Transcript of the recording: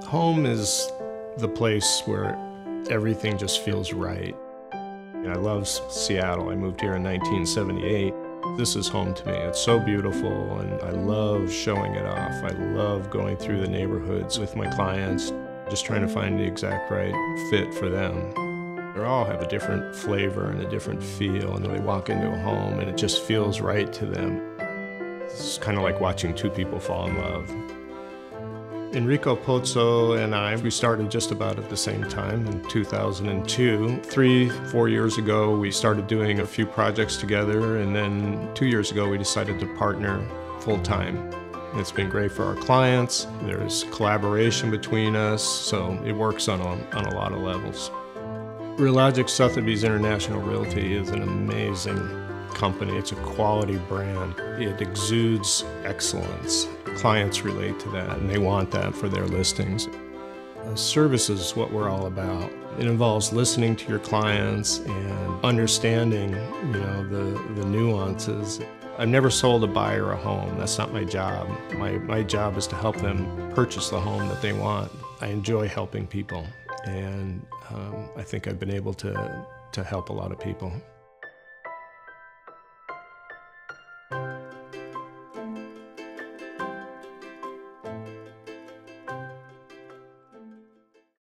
Home is the place where everything just feels right. And I love Seattle. I moved here in 1978. This is home to me. It's so beautiful, and I love showing it off. I love going through the neighborhoods with my clients, just trying to find the exact right fit for them. They all have a different flavor and a different feel, and they walk into a home and it just feels right to them. It's kind of like watching two people fall in love. Enrico Pozzo and I, we started just about at the same time in 2002. 3-4 years ago, we started doing a few projects together, and then 2 years ago, we decided to partner full-time. It's been great for our clients. There's collaboration between us, so it works on a lot of levels. Realogics Sotheby's International Realty is an amazing company. It's a quality brand. It exudes excellence. Clients relate to that, and they want that for their listings. Service is what we're all about. It involves listening to your clients and understanding, the nuances. I've never sold a buyer a home. That's not my job. My job is to help them purchase the home that they want. I enjoy helping people, and I think I've been able to help a lot of people.